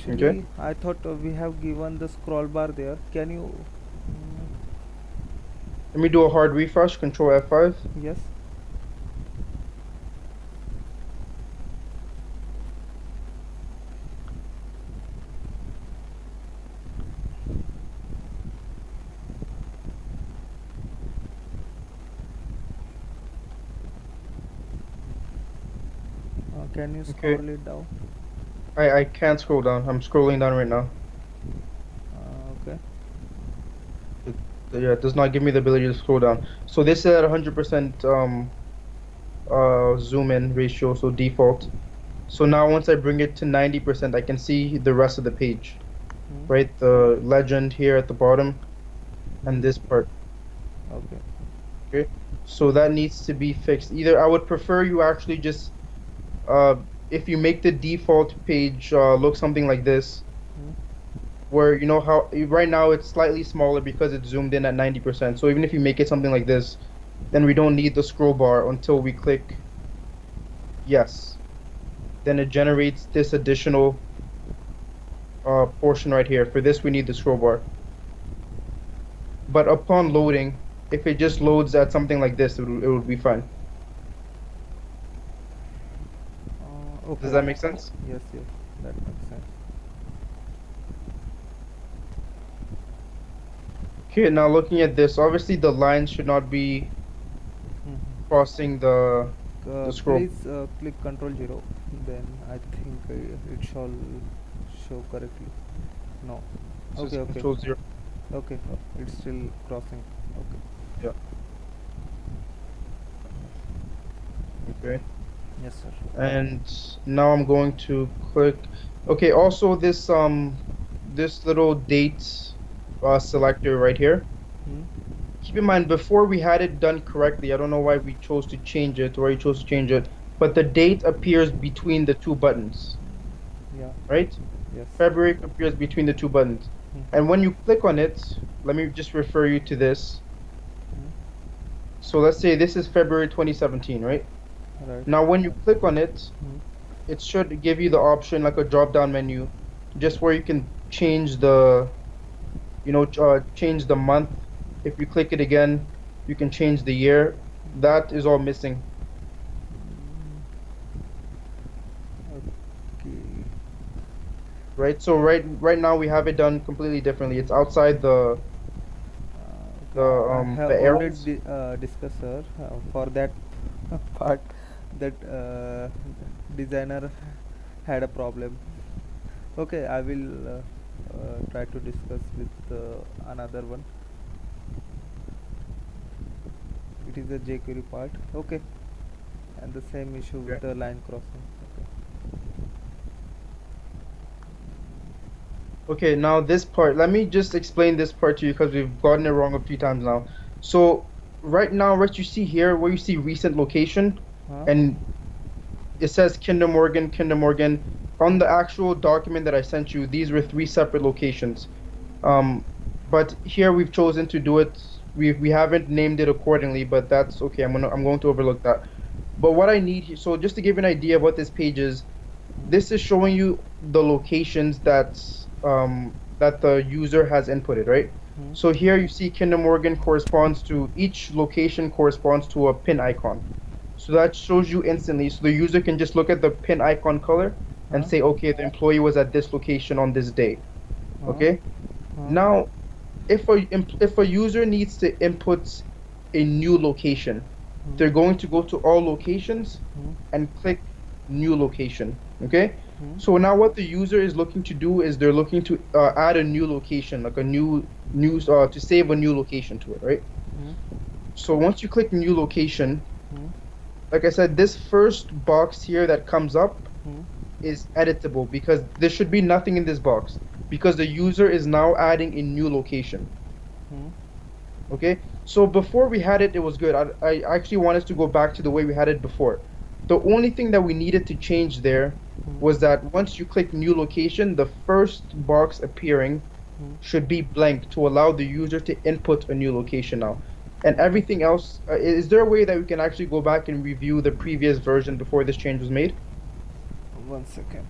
Okay. Actually, I thought we have given the scroll bar there. Can you? Let me do a hard refresh, Control F5. Yes. Can you Okay. scroll it down? I can't scroll down. I'm scrolling down right now. Okay. It, yeah, it does not give me the ability to scroll down. So this is at 100% zoom in ratio, so default. So now once I bring it to 90%, I can see the rest of the page, Hmm. right? The legend here at the bottom and Hmm. this part. Okay. Okay. So that needs to be fixed. Either I would prefer you actually just uh if you make the default page look something like this, Hmm. where you know how right now it's slightly smaller because it's zoomed in at 90%. So even if you make it something like this, then we don't need the scroll bar until we click yes. Then it generates this additional portion right here. For this, we need the scroll bar. But upon loading, if it just loads at something like this, it would be fine. Does Okay. that make sense? Yes. Yes. That makes sense. Okay, now looking at this, obviously the lines should not be Hmm. crossing the scroll. Please click Control 0. Then I think it shall show correctly. No. This is Okay. Okay. Control 0. Okay. It's still crossing. Okay. Yeah. Okay. Yes, sir. And now I'm going to click. Okay, also this little date selector right here. Hmm. Keep in mind, before we had it done correctly. I don't know why we chose to change it, or you chose to change it, but the date appears between the two buttons, Yeah. right? Yes. February appears between the two buttons. Hmm. And when you click on it, let me just refer you to this. Hmm. So let's say this is February 2017, right? Right. Now when you click on it, Hmm. it should give you the option like a drop down menu, just where you can change the, change the month. If you click it again, you can change the year. That is all missing, Okay. right? So right now we have it done completely differently. It's outside the the I um have the arrows. already discussed, sir, for that part that designer had a problem. Okay, I will try to discuss with another one. It is a jQuery part. Okay, and the same issue with Okay. the line crossing. Okay. Okay, now this part, let me just explain this part to you because we've gotten it wrong a few times now. So right now, what you see here, where you see recent location, Huh? and it says Kinder Morgan, Kinder Morgan. On the actual document that I sent you, these were three separate locations. Um, but here we've chosen to do it. We haven't named it accordingly, but that's okay. I'm going to overlook that. But what I need here, so just to give you an idea of what this page is, this is showing you the locations that the user has inputted, right? Hmm. So here you see Kinder Morgan corresponds to each location corresponds to a pin icon. So that shows you instantly. So the user can just look at the pin icon color and Huh? say, okay, the employee was at this location on this day. Huh? Okay. Huh? Now, if a user needs to input a new location, Hmm. they're going to go to all locations Hmm. and click new location. Okay. Hmm. So now what the user is looking to do is they're looking to add a new location, like a new to save a new location to it, right? Hmm. So once you click new location, Hmm. like I said, this first box here that comes up Hmm. is editable because there should be nothing in this box because the user is now adding a new location. Hmm. Okay, so before we had it, it was good. I actually want us to go back to the way we had it before. The only thing that we needed to change there Hmm. was that once you click new location, the first box appearing Hmm. should be blank to allow the user to input a new location now. And everything else, is there a way that we can actually go back and review the previous version before this change was made? 1 second.